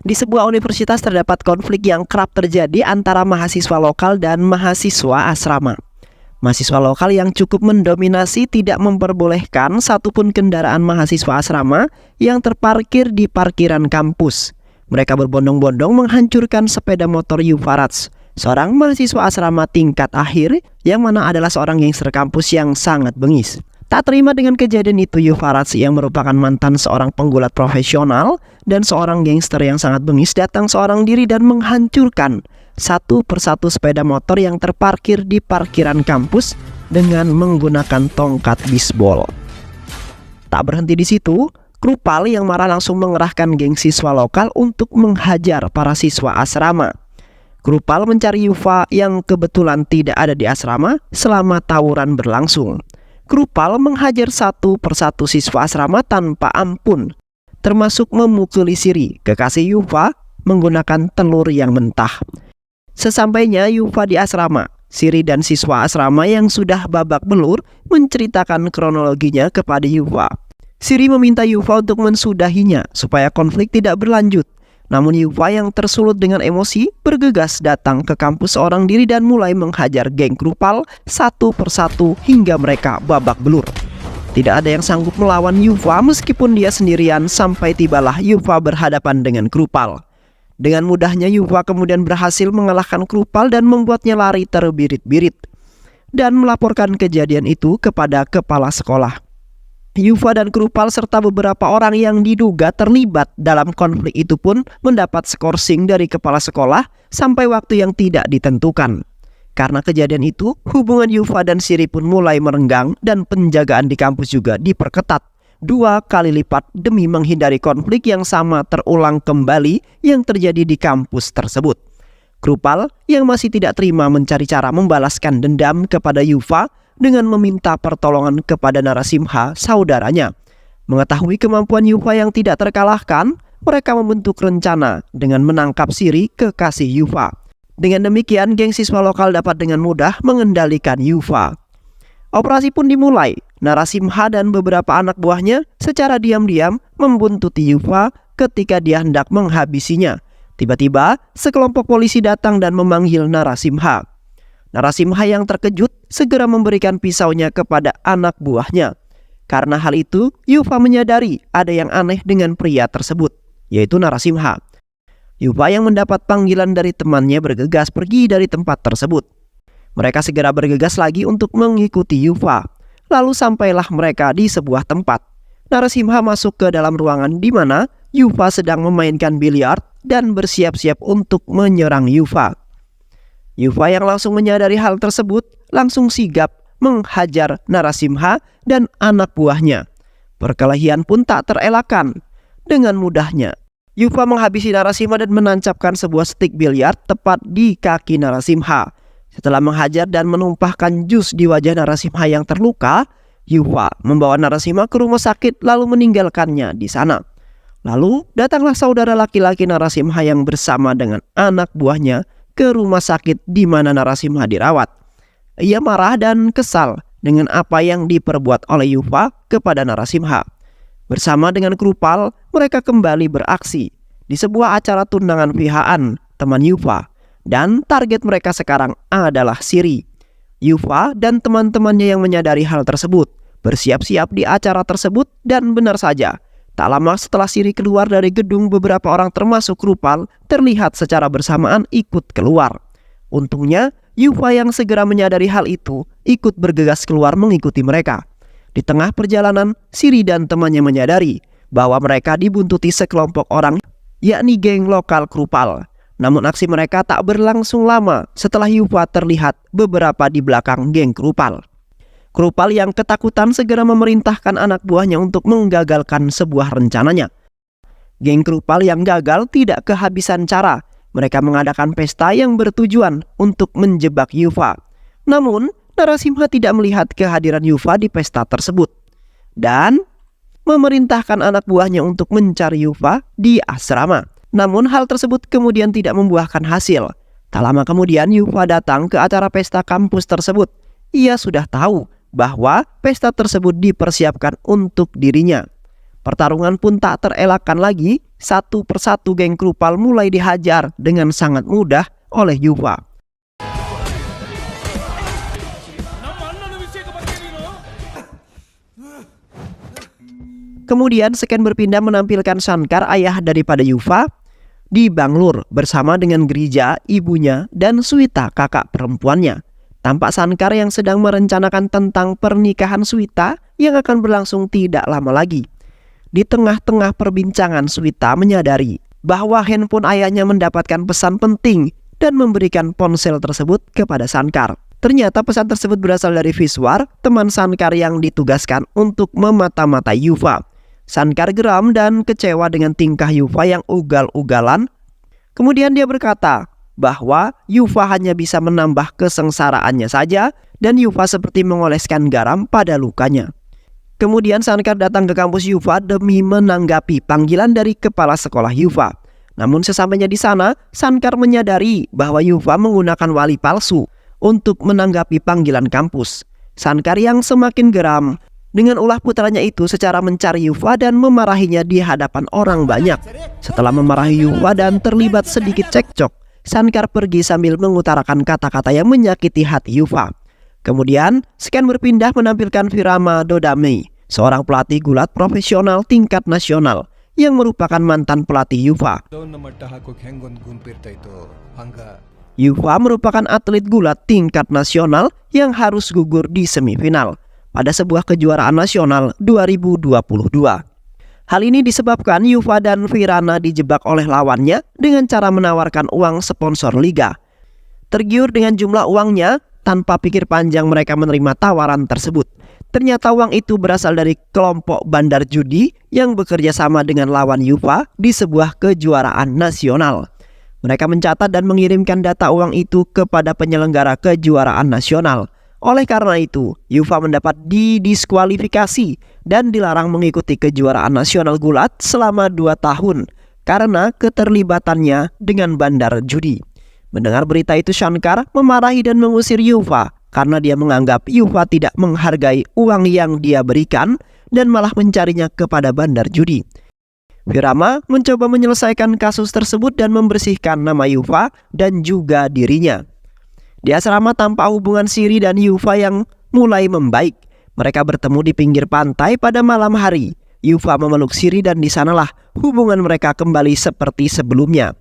Di sebuah universitas terdapat konflik yang kerap terjadi antara mahasiswa lokal dan mahasiswa asrama. Mahasiswa lokal yang cukup mendominasi tidak memperbolehkan satupun kendaraan mahasiswa asrama yang terparkir di parkiran kampus. Mereka berbondong-bondong menghancurkan sepeda motor Yufarats, seorang mahasiswa asrama tingkat akhir yang mana adalah seorang gangster kampus yang sangat bengis. Tak terima dengan kejadian itu, Yufarats yang merupakan mantan seorang penggulat profesional dan seorang gangster yang sangat bengis datang seorang diri dan menghancurkan satu persatu sepeda motor yang terparkir di parkiran kampus dengan menggunakan tongkat bisbol. Tak berhenti di situ, Krupal yang marah langsung mengerahkan geng siswa lokal untuk menghajar para siswa asrama. Krupal mencari Yufa yang kebetulan tidak ada di asrama selama tawuran berlangsung. Krupal menghajar satu persatu siswa asrama tanpa ampun, termasuk memukuli Siri, kekasih Yufa, menggunakan telur yang mentah. Sesampainya Yufa di asrama, Siri dan siswa asrama yang sudah babak belur menceritakan kronologinya kepada Yufa. Siri meminta Yufa untuk mensudahinya supaya konflik tidak berlanjut. Namun Yufa yang tersulut dengan emosi bergegas datang ke kampus seorang diri dan mulai menghajar geng Krupal satu persatu hingga mereka babak belur. Tidak ada yang sanggup melawan Yufa meskipun dia sendirian sampai tibalah Yufa berhadapan dengan Krupal. Dengan mudahnya Yufa kemudian berhasil mengalahkan Krupal dan membuatnya lari terbirit-birit dan melaporkan kejadian itu kepada kepala sekolah. Yufa dan Krupal serta beberapa orang yang diduga terlibat dalam konflik itu pun mendapat skorsing dari kepala sekolah sampai waktu yang tidak ditentukan. Karena kejadian itu, hubungan Yufa dan Siri pun mulai merenggang dan penjagaan di kampus juga diperketat 2 kali lipat demi menghindari konflik yang sama terulang kembali yang terjadi di kampus tersebut. Krupal yang masih tidak terima mencari cara membalaskan dendam kepada Yufa dengan meminta pertolongan kepada Narasimha, saudaranya. Mengetahui kemampuan Yufa yang tidak terkalahkan, mereka membentuk rencana dengan menangkap Siri, kekasih Yufa. Dengan demikian, geng siswa lokal dapat dengan mudah mengendalikan Yufa. Operasi pun dimulai. Narasimha dan beberapa anak buahnya secara diam-diam membuntuti Yufa ketika dia hendak menghabisinya. Tiba-tiba, sekelompok polisi datang dan memanggil Narasimha. Narasimha yang terkejut segera memberikan pisaunya kepada anak buahnya. Karena hal itu, Yufa menyadari ada yang aneh dengan pria tersebut, yaitu Narasimha. Yufa yang mendapat panggilan dari temannya bergegas pergi dari tempat tersebut. Mereka segera bergegas lagi untuk mengikuti Yufa. Lalu sampailah mereka di sebuah tempat. Narasimha masuk ke dalam ruangan di mana Yufa sedang memainkan biliar dan bersiap-siap untuk menyerang Yufa. Yufa yang langsung menyadari hal tersebut langsung sigap menghajar Narasimha dan anak buahnya. Perkelahian pun tak terelakkan. Dengan mudahnya Yufa menghabisi Narasimha dan menancapkan sebuah stik biliar tepat di kaki Narasimha. Setelah menghajar dan menumpahkan jus di wajah Narasimha yang terluka, Yufa membawa Narasimha ke rumah sakit lalu meninggalkannya di sana. Lalu datanglah saudara laki-laki Narasimha yang bersama dengan anak buahnya ke rumah sakit di mana Narasimha dirawat. Ia marah dan kesal dengan apa yang diperbuat oleh Yufa kepada Narasimha. Bersama dengan Krupal, mereka kembali beraksi di sebuah acara tunangan pihaan teman Yufa. Dan target mereka sekarang adalah Siri. Yufa dan teman-temannya yang menyadari hal tersebut bersiap-siap di acara tersebut dan benar saja, tak lama setelah Siri keluar dari gedung, beberapa orang termasuk Krupal terlihat secara bersamaan ikut keluar. Untungnya, Yufa yang segera menyadari hal itu ikut bergegas keluar mengikuti mereka. Di tengah perjalanan, Siri dan temannya menyadari bahwa mereka dibuntuti sekelompok orang, yakni geng lokal Krupal. Namun aksi mereka tak berlangsung lama setelah Yufa terlihat beberapa di belakang geng Krupal. Krupal yang ketakutan segera memerintahkan anak buahnya untuk menggagalkan sebuah rencananya. Geng Krupal yang gagal tidak kehabisan cara. Mereka mengadakan pesta yang bertujuan untuk menjebak Yufa. Namun, Narasimha tidak melihat kehadiran Yufa di pesta tersebut dan memerintahkan anak buahnya untuk mencari Yufa di asrama. Namun hal tersebut kemudian tidak membuahkan hasil. Tak lama kemudian Yufa datang ke acara pesta kampus tersebut. Ia sudah tahu bahwa pesta tersebut dipersiapkan untuk dirinya. Pertarungan pun tak terelakkan lagi, satu persatu geng Krupal mulai dihajar dengan sangat mudah oleh Yuva. Kemudian Sken berpindah menampilkan Shankar, ayah daripada Yuva, di Banglur bersama dengan Girija, ibunya, dan Swita, kakak perempuannya. Tampak Shankar yang sedang merencanakan tentang pernikahan Swita yang akan berlangsung tidak lama lagi. Di tengah-tengah perbincangan, Swita menyadari bahwa handphone ayahnya mendapatkan pesan penting dan memberikan ponsel tersebut kepada Shankar. Ternyata pesan tersebut berasal dari Vishwar, teman Shankar yang ditugaskan untuk memata-matai Yuva. Shankar geram dan kecewa dengan tingkah Yuva yang ugal-ugalan. Kemudian dia berkata bahwa Yuva hanya bisa menambah kesengsaraannya saja dan Yuva seperti mengoleskan garam pada lukanya. Kemudian Shankar datang ke kampus Yuva demi menanggapi panggilan dari kepala sekolah Yuva. Namun sesampainya di sana, Shankar menyadari bahwa Yuva menggunakan wali palsu untuk menanggapi panggilan kampus. Shankar yang semakin geram dengan ulah putranya itu secara mencari Yuva dan memarahinya di hadapan orang banyak. Setelah memarahi Yuva dan terlibat sedikit cekcok, Shankar pergi sambil mengutarakan kata-kata yang menyakiti hati Yuva. Kemudian, Sken berpindah menampilkan Virama Dodame, seorang pelatih gulat profesional tingkat nasional yang merupakan mantan pelatih Yuva. Yuva merupakan atlet gulat tingkat nasional yang harus gugur di semifinal pada sebuah kejuaraan nasional 2022. Hal ini disebabkan Yuva dan Virana dijebak oleh lawannya dengan cara menawarkan uang sponsor liga. Tergiur dengan jumlah uangnya, tanpa pikir panjang mereka menerima tawaran tersebut. Ternyata uang itu berasal dari kelompok bandar judi yang bekerja sama dengan lawan Yuva di sebuah kejuaraan nasional. Mereka mencatat dan mengirimkan data uang itu kepada penyelenggara kejuaraan nasional. Oleh karena itu, Yuva mendapat didiskualifikasi dan dilarang mengikuti kejuaraan nasional gulat selama 2 tahun karena keterlibatannya dengan bandar judi. Mendengar berita itu, Shankar memarahi dan mengusir Yuva karena dia menganggap Yuva tidak menghargai uang yang dia berikan dan malah mencarinya kepada bandar judi. Virama mencoba menyelesaikan kasus tersebut dan membersihkan nama Yuva dan juga dirinya. Di asrama tampak hubungan Siri dan Yuva yang mulai membaik. Mereka bertemu di pinggir pantai pada malam hari. Yuva memeluk Siri dan di sanalah hubungan mereka kembali seperti sebelumnya.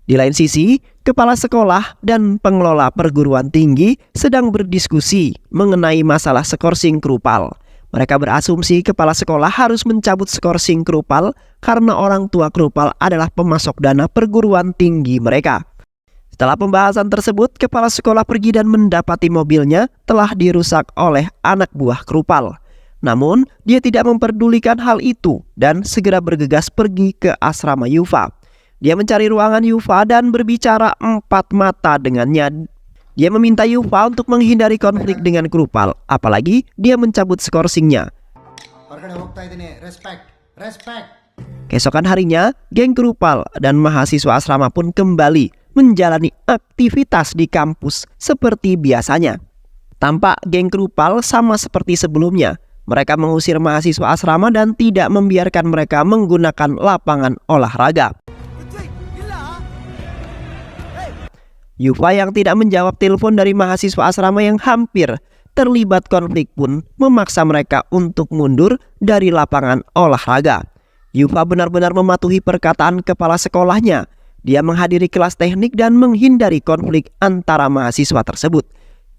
Di lain sisi, kepala sekolah dan pengelola perguruan tinggi sedang berdiskusi mengenai masalah skorsing Krupal. Mereka berasumsi kepala sekolah harus mencabut skorsing Krupal karena orang tua Krupal adalah pemasok dana perguruan tinggi mereka. Setelah pembahasan tersebut, kepala sekolah pergi dan mendapati mobilnya telah dirusak oleh anak buah Krupal. Namun, dia tidak memperdulikan hal itu dan segera bergegas pergi ke asrama Yuva. Dia mencari ruangan Yuva dan berbicara 4 mata dengannya. Dia meminta Yuva untuk menghindari konflik dengan Krupal, apalagi dia mencabut skorsingnya. Keesokan harinya, geng Krupal dan mahasiswa asrama pun kembali menjalani aktivitas di kampus seperti biasanya. Tampak geng Krupal sama seperti sebelumnya. Mereka mengusir mahasiswa asrama dan tidak membiarkan mereka menggunakan lapangan olahraga. Yuva yang tidak menjawab telepon dari mahasiswa asrama yang hampir terlibat konflik pun memaksa mereka untuk mundur dari lapangan olahraga. Yuva benar-benar mematuhi perkataan kepala sekolahnya. Dia menghadiri kelas teknik dan menghindari konflik antara mahasiswa tersebut.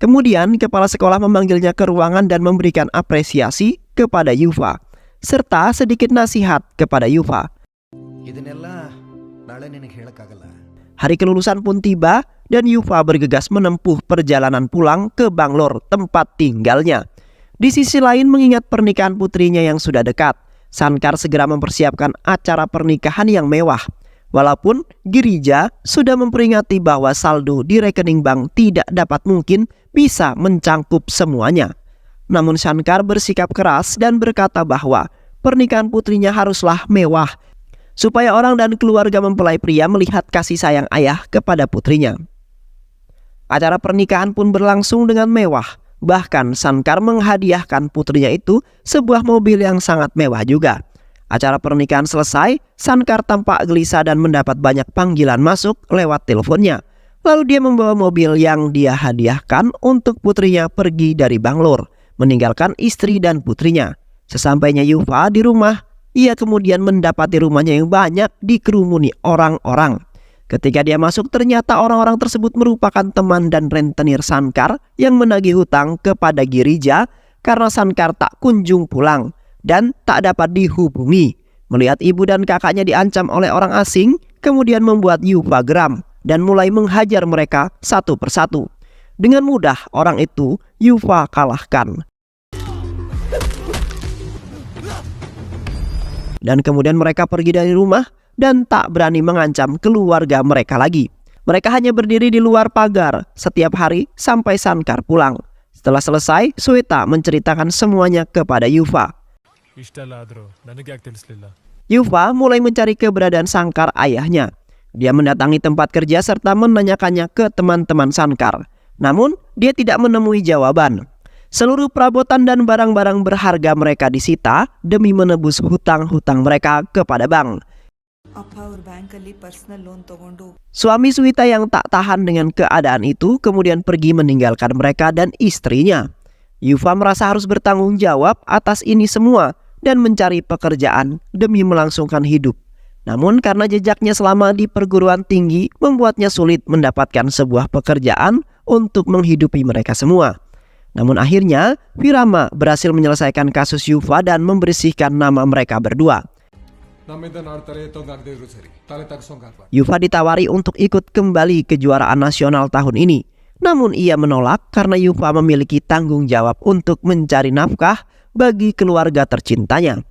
Kemudian kepala sekolah memanggilnya ke ruangan dan memberikan apresiasi kepada Yuva, serta sedikit nasihat kepada Yuva. Hari kelulusan pun tiba dan Yuva bergegas menempuh perjalanan pulang ke Banglur, tempat tinggalnya. Di sisi lain, mengingat pernikahan putrinya yang sudah dekat, Shankar segera mempersiapkan acara pernikahan yang mewah. Walaupun Girija sudah memperingati bahwa saldo di rekening bank tidak dapat mungkin bisa mencangkup semuanya. Namun Shankar bersikap keras dan berkata bahwa pernikahan putrinya haruslah mewah, supaya orang dan keluarga mempelai pria melihat kasih sayang ayah kepada putrinya. Acara pernikahan pun berlangsung dengan mewah. Bahkan Shankar menghadiahkan putrinya itu sebuah mobil yang sangat mewah juga. Acara pernikahan selesai, Sankar tampak gelisah dan mendapat banyak panggilan masuk lewat teleponnya. Lalu dia membawa mobil yang dia hadiahkan untuk putrinya pergi dari Bangalore, meninggalkan istri dan putrinya. Sesampainya Yuva di rumah, ia kemudian mendapati rumahnya yang banyak dikerumuni orang-orang. Ketika dia masuk, ternyata orang-orang tersebut merupakan teman dan rentenir Sankar yang menagih hutang kepada Girija karena Sankar tak kunjung pulang dan tak dapat dihubungi. Melihat ibu dan kakaknya diancam oleh orang asing, kemudian membuat Yuva geram dan mulai menghajar mereka satu persatu. Dengan mudah orang itu Yuva kalahkan. Dan kemudian mereka pergi dari rumah dan tak berani mengancam keluarga mereka lagi. Mereka hanya berdiri di luar pagar setiap hari sampai Sankar pulang. Setelah selesai, Sweta menceritakan semuanya kepada Yuva. Yuva mulai mencari keberadaan Sankar ayahnya. Dia mendatangi tempat kerja serta menanyakannya ke teman-teman Sankar. Namun, dia tidak menemui jawaban. Seluruh perabotan dan barang-barang berharga mereka disita demi menebus hutang-hutang mereka kepada bank. Suami Sweta yang tak tahan dengan keadaan itu kemudian pergi meninggalkan mereka dan istrinya. Yuva merasa harus bertanggung jawab atas ini semua dan mencari pekerjaan demi melangsungkan hidup. Namun karena jejaknya selama di perguruan tinggi membuatnya sulit mendapatkan sebuah pekerjaan untuk menghidupi mereka semua. Namun akhirnya Virama berhasil menyelesaikan kasus Yuva dan membersihkan nama mereka berdua. Yuva ditawari untuk ikut kembali kejuaraan nasional tahun ini. Namun ia menolak karena Yuva memiliki tanggung jawab untuk mencari nafkah bagi keluarga tercintanya.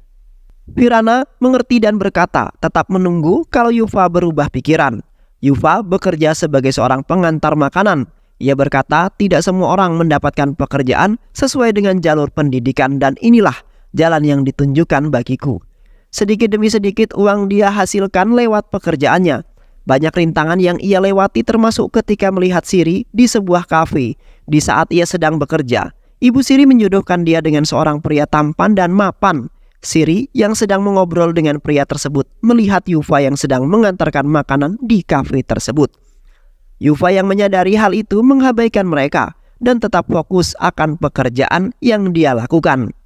Virana mengerti dan berkata tetap menunggu kalau Yuva berubah pikiran. Yuva bekerja sebagai seorang pengantar makanan. Ia berkata tidak semua orang mendapatkan pekerjaan sesuai dengan jalur pendidikan dan inilah jalan yang ditunjukkan bagiku. Sedikit demi sedikit uang dia hasilkan lewat pekerjaannya. Banyak rintangan yang ia lewati termasuk ketika melihat Siri di sebuah kafe. Di saat ia sedang bekerja, Ibu Siri menjodohkan dia dengan seorang pria tampan dan mapan. Siri yang sedang mengobrol dengan pria tersebut melihat Yuva yang sedang mengantarkan makanan di kafe tersebut. Yuva yang menyadari hal itu mengabaikan mereka dan tetap fokus akan pekerjaan yang dia lakukan.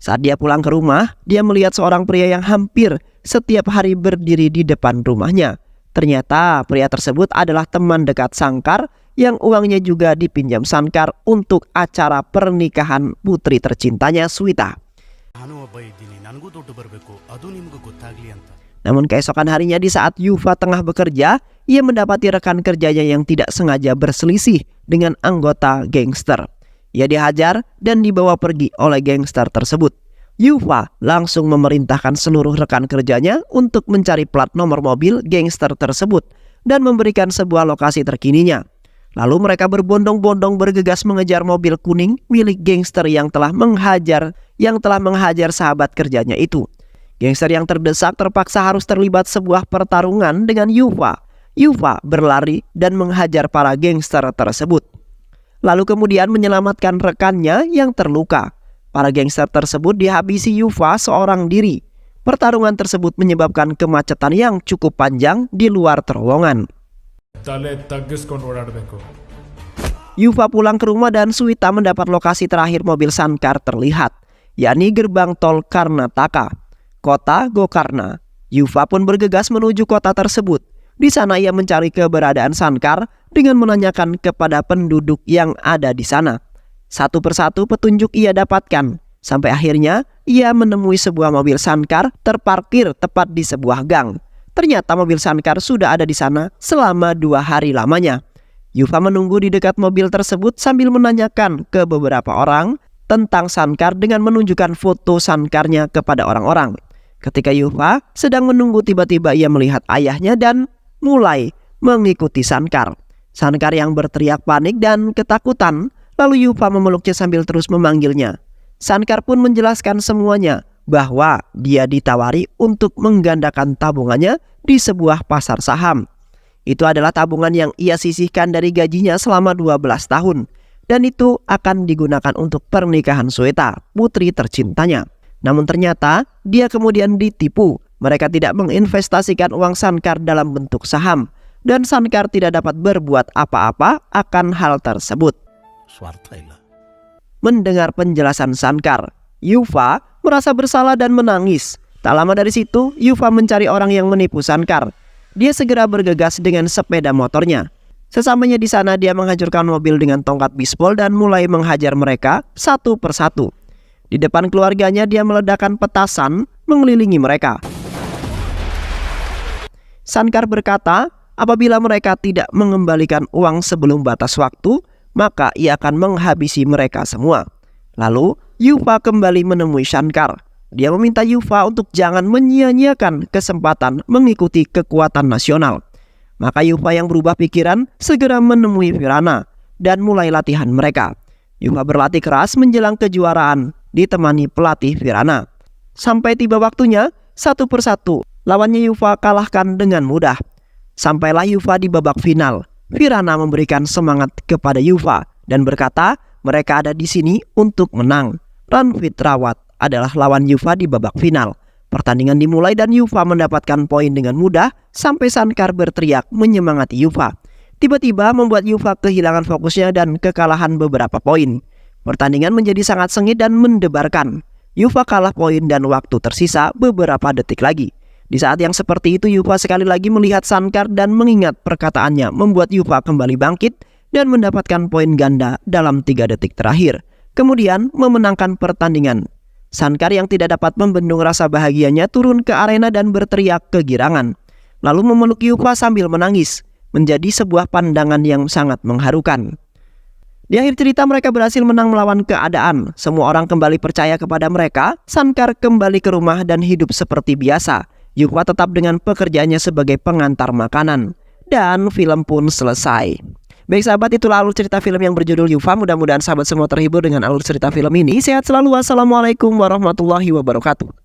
Saat dia pulang ke rumah, dia melihat seorang pria yang hampir setiap hari berdiri di depan rumahnya. Ternyata pria tersebut adalah teman dekat Sankar yang uangnya juga dipinjam Sankar untuk acara pernikahan putri tercintanya Sweta. Namun keesokan harinya di saat Yuva tengah bekerja, ia mendapati rekan kerjanya yang tidak sengaja berselisih dengan anggota gangster. Ia dihajar dan dibawa pergi oleh gangster tersebut. Yuva langsung memerintahkan seluruh rekan kerjanya untuk mencari plat nomor mobil gangster tersebut dan memberikan sebuah lokasi terkininya. Lalu mereka berbondong-bondong bergegas mengejar mobil kuning milik gangster yang telah menghajar sahabat kerjanya itu. Gangster yang terdesak terpaksa harus terlibat sebuah pertarungan dengan Yuva. Yuva berlari dan menghajar para gangster tersebut. Lalu kemudian menyelamatkan rekannya yang terluka. Para gangster tersebut dihabisi Yuva seorang diri. Pertarungan tersebut menyebabkan kemacetan yang cukup panjang di luar terowongan. Yuva pulang ke rumah dan Sweta mendapat lokasi terakhir mobil Sankar terlihat, yakni gerbang tol Karnataka, kota Gokarna. Yuva pun bergegas menuju kota tersebut. Di sana ia mencari keberadaan Sankar dengan menanyakan kepada penduduk yang ada di sana. Satu persatu petunjuk ia dapatkan, sampai akhirnya ia menemui sebuah mobil Sankar terparkir tepat di sebuah gang. Ternyata mobil Sankar sudah ada di sana selama 2 hari lamanya. Yuva menunggu di dekat mobil tersebut sambil menanyakan ke beberapa orang tentang Sankar dengan menunjukkan foto Sankarnya kepada orang-orang. Ketika Yuva sedang menunggu, tiba-tiba ia melihat ayahnya dan mulai mengikuti Sankar. Sankar yang berteriak panik dan ketakutan, lalu Yuva memeluknya sambil terus memanggilnya. Sankar pun menjelaskan semuanya, bahwa dia ditawari untuk menggandakan tabungannya di sebuah pasar saham. Itu adalah tabungan yang ia sisihkan dari gajinya selama 12 tahun. Dan itu akan digunakan untuk pernikahan Sweta, putri tercintanya. Namun ternyata dia kemudian ditipu. Mereka tidak menginvestasikan uang Sankar dalam bentuk saham, dan Sankar tidak dapat berbuat apa-apa akan hal tersebut. Mendengar penjelasan Sankar, Yuva merasa bersalah dan menangis. Tak lama dari situ, Yuva mencari orang yang menipu Sankar. Dia segera bergegas dengan sepeda motornya. Sesamanya di sana, dia menghancurkan mobil dengan tongkat bisbol dan mulai menghajar mereka satu persatu. Di depan keluarganya, dia meledakkan petasan mengelilingi mereka. Sankar berkata, apabila mereka tidak mengembalikan uang sebelum batas waktu, maka ia akan menghabisi mereka semua. Lalu Yuva kembali menemui Sankar. Dia meminta Yuva untuk jangan menyia-nyiakan kesempatan mengikuti kekuatan nasional. Maka Yuva yang berubah pikiran segera menemui Virana dan mulai latihan mereka. Yuva berlatih keras menjelang kejuaraan ditemani pelatih Virana. Sampai tiba waktunya, satu persatu lawannya Yuva kalahkan dengan mudah. Sampailah Yuva di babak final. Virana memberikan semangat kepada Yuva dan berkata mereka ada di sini untuk menang. Ranvit Rawat adalah lawan Yuva di babak final. Pertandingan dimulai dan Yuva mendapatkan poin dengan mudah sampai Sankar berteriak menyemangati Yuva. Tiba-tiba membuat Yuva kehilangan fokusnya dan kekalahan beberapa poin. Pertandingan menjadi sangat sengit dan mendebarkan. Yuva kalah poin dan waktu tersisa beberapa detik lagi. Di saat yang seperti itu, Yuva sekali lagi melihat Sankar dan mengingat perkataannya membuat Yuva kembali bangkit dan mendapatkan poin ganda dalam 3 detik terakhir. Kemudian memenangkan pertandingan. Sankar yang tidak dapat membendung rasa bahagianya turun ke arena dan berteriak kegirangan. Lalu memeluk Yuva sambil menangis. Menjadi sebuah pandangan yang sangat mengharukan. Di akhir cerita mereka berhasil menang melawan keadaan. Semua orang kembali percaya kepada mereka. Sankar kembali ke rumah dan hidup seperti biasa. Yuva tetap dengan pekerjaannya sebagai pengantar makanan. Dan film pun selesai. Baik sahabat, itulah alur cerita film yang berjudul Yuva. Mudah-mudahan sahabat semua terhibur dengan alur cerita film ini. Sehat selalu. Wassalamualaikum warahmatullahi wabarakatuh.